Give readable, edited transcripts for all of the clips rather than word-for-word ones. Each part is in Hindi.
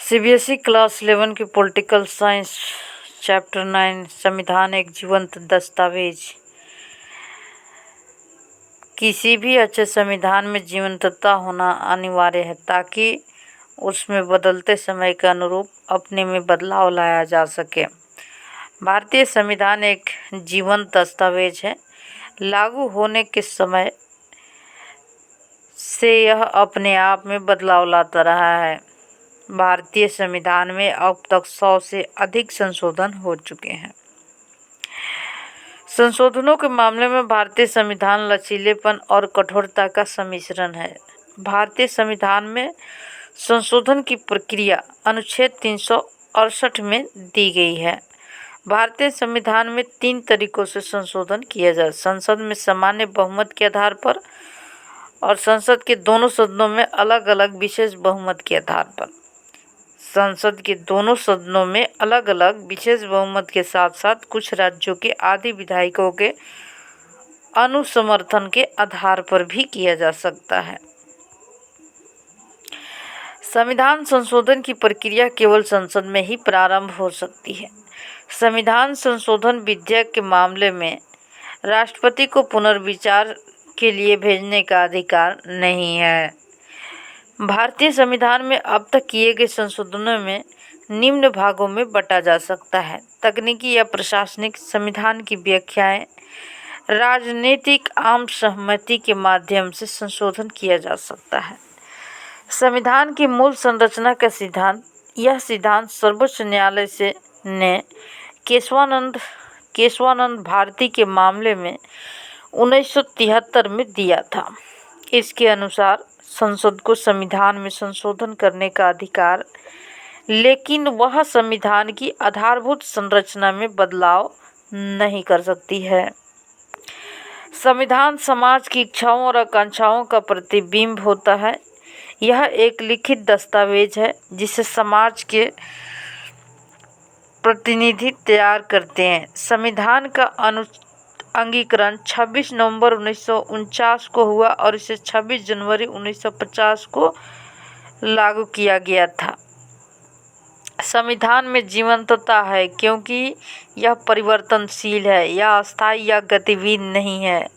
सीबीएसई क्लास 11 की पॉलिटिकल साइंस चैप्टर 9 संविधान एक जीवंत दस्तावेज। किसी भी अच्छे संविधान में जीवंतता होना अनिवार्य है ताकि उसमें बदलते समय के अनुरूप अपने में बदलाव लाया जा सके। भारतीय संविधान एक जीवंत दस्तावेज है। लागू होने के समय से यह अपने आप में बदलाव लाता रहा है। भारतीय संविधान में अब तक 100 से अधिक संशोधन हो चुके हैं। संशोधनों के मामले में भारतीय संविधान लचीलेपन और कठोरता का सम्मिश्रण है। भारतीय संविधान में संशोधन की प्रक्रिया अनुच्छेद 368 में दी गई है। भारतीय संविधान में 3 तरीकों से संशोधन किया जाए: संसद में सामान्य बहुमत के आधार पर और संसद के दोनों सदनों में अलग अलग विशेष बहुमत के आधार पर। संसद के दोनों सदनों में अलग अलग विशेष बहुमत के साथ साथ कुछ राज्यों के आधे विधायकों के अनुसमर्थन के आधार पर भी किया जा सकता है। संविधान संशोधन की प्रक्रिया केवल संसद में ही प्रारंभ हो सकती है। संविधान संशोधन विधेयक के मामले में राष्ट्रपति को पुनर्विचार के लिए भेजने का अधिकार नहीं है। भारतीय संविधान में अब तक किए गए संशोधनों में निम्न भागों में बांटा जा सकता है: तकनीकी या प्रशासनिक, संविधान की व्याख्याएं, राजनीतिक आम सहमति के माध्यम से संशोधन किया जा सकता है। संविधान की मूल संरचना का सिद्धांत। यह सिद्धांत सर्वोच्च न्यायालय ने केशवानंद भारती के मामले में 1973 में दिया था। इसके अनुसार संसद को संविधान में संशोधन करने का अधिकार, लेकिन वह संविधान की आधारभूत संरचना में बदलाव नहीं कर सकती है। संविधान समाज की इच्छाओं और आकांक्षाओं का प्रतिबिंब होता है। यह एक लिखित दस्तावेज है जिसे समाज के प्रतिनिधि तैयार करते हैं। संविधान का अंगीकरण 26 नवंबर 1949 को हुआ और इसे 26 जनवरी 1950 को लागू किया गया था। संविधान में जीवंतता है क्योंकि यह परिवर्तनशील है, यह अस्थायी या गतिविधि नहीं है।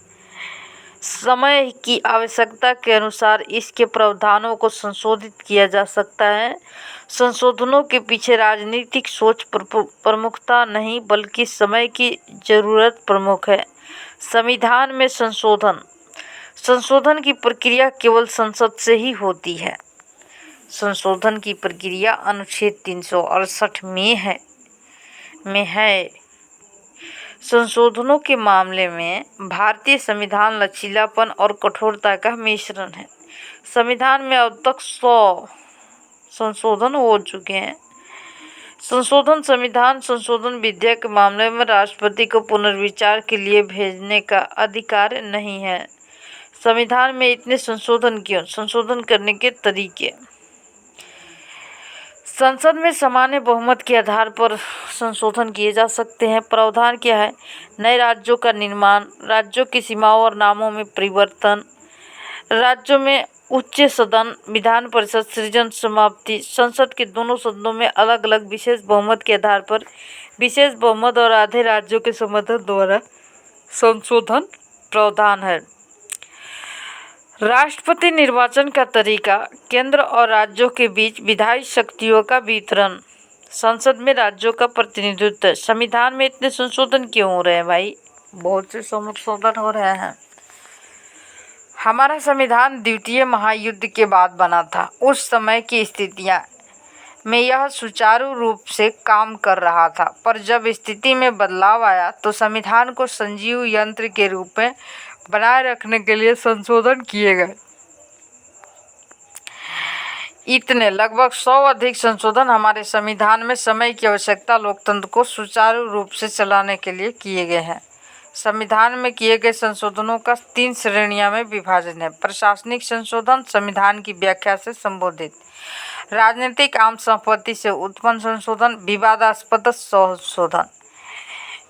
समय की आवश्यकता के अनुसार इसके प्रावधानों को संशोधित किया जा सकता है। संशोधनों के पीछे राजनीतिक सोच प्रमुखता नहीं, बल्कि समय की जरूरत प्रमुख है। संविधान में संशोधन की प्रक्रिया केवल संसद से ही होती है। संशोधन की प्रक्रिया अनुच्छेद 368 में है। संशोधनों के मामले में भारतीय संविधान लचीलापन और कठोरता का मिश्रण है। संविधान में अब तक 100 संशोधन हो चुके हैं। संविधान संशोधन विधेयक के मामले में राष्ट्रपति को पुनर्विचार के लिए भेजने का अधिकार नहीं है। संविधान में इतने संशोधन क्यों? संशोधन करने के तरीके। संसद में सामान्य बहुमत के आधार पर संशोधन किए जा सकते हैं। प्रावधान क्या है? नए राज्यों का निर्माण, राज्यों की सीमाओं और नामों में परिवर्तन, राज्यों में उच्च सदन, विधान परिषद सृजन समाप्ति, संसद के दोनों सदनों में अलग अलग विशेष बहुमत के आधार पर विशेष बहुमत और आधे राज्यों के समर्थन द्वारा संशोधन प्रावधान है। राष्ट्रपति निर्वाचन का तरीका, केंद्र और राज्यों के बीच विधायी शक्तियों का वितरण, संसद में राज्यों का प्रतिनिधित्व। संविधान में इतने संशोधन क्यों हो रहे हैं भाई? बहुत से संशोधन हो रहे हैं। हमारा संविधान द्वितीय महायुद्ध के बाद बना था। उस समय की स्थितियां में यह सुचारू रूप से काम कर रहा था, पर जब स्थिति में बदलाव आया तो संविधान को सजीव यंत्र के रूप में बनाए रखने के लिए संशोधन किए गए। इतने लगभग 100 अधिक संशोधन हमारे संविधान में समय की आवश्यकता, लोकतंत्र को सुचारू रूप से चलाने के लिए किए गए हैं। संविधान में किए गए संशोधनों का 3 श्रेणियों में विभाजन है: प्रशासनिक संशोधन, संविधान की व्याख्या से संबोधित, राजनीतिक आम सहमति से उत्पन्न संशोधन, विवादास्पद संशोधन।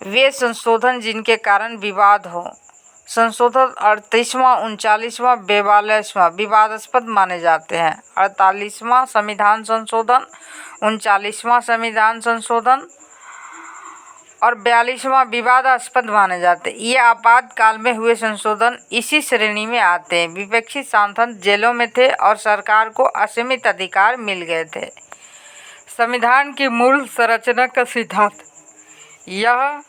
वे संशोधन जिनके कारण विवाद हो, संशोधन 38वां, 39वां, 42वां विवादास्पद माने जाते हैं। 48वां संविधान संशोधन, 39वां संविधान संशोधन और 42वां विवादास्पद माने जाते हैं। ये आपातकाल में हुए संशोधन इसी श्रेणी में आते हैं। विपक्षी सांसद जेलों में थे और सरकार को असीमित अधिकार मिल गए थे। संविधान की मूल संरचना का सिद्धांत। यह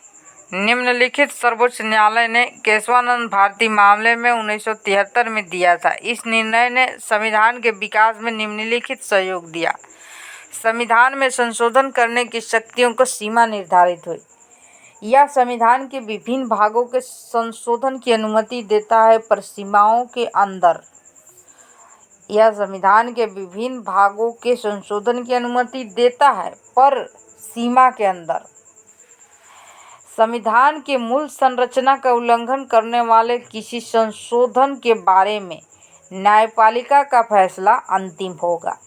निम्नलिखित सर्वोच्च न्यायालय ने केशवानंद भारती मामले में 1973 में दिया था। इस निर्णय ने संविधान के विकास में निम्नलिखित सहयोग दिया। संविधान में संशोधन करने की शक्तियों को सीमा निर्धारित हुई। यह संविधान के विभिन्न भागों के संशोधन की अनुमति देता है पर सीमाओं के अंदर। यह संविधान के विभिन्न भागों के संशोधन की अनुमति देता है पर सीमा के अंदर। संविधान के मूल संरचना का उल्लंघन करने वाले किसी संशोधन के बारे में न्यायपालिका का फैसला अंतिम होगा।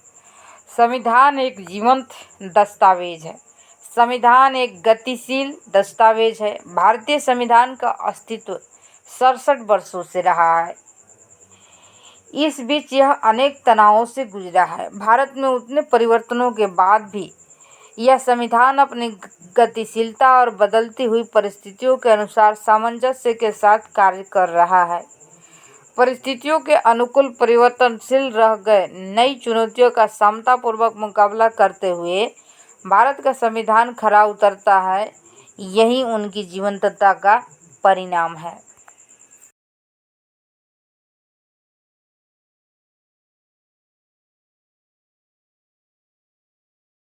संविधान एक जीवंत दस्तावेज है। संविधान एक गतिशील दस्तावेज है। भारतीय संविधान का अस्तित्व 67 वर्षों से रहा है। इस बीच यह अनेक तनावों से गुजरा है। भारत में उतने परिवर्तनों के बाद भी यह संविधान अपनी गतिशीलता और बदलती हुई परिस्थितियों के अनुसार सामंजस्य के साथ कार्य कर रहा है। परिस्थितियों के अनुकूल परिवर्तनशील रह गए नई चुनौतियों का समतापूर्वक मुकाबला करते हुए भारत का संविधान खरा उतरता है। यही उनकी जीवंतता का परिणाम है।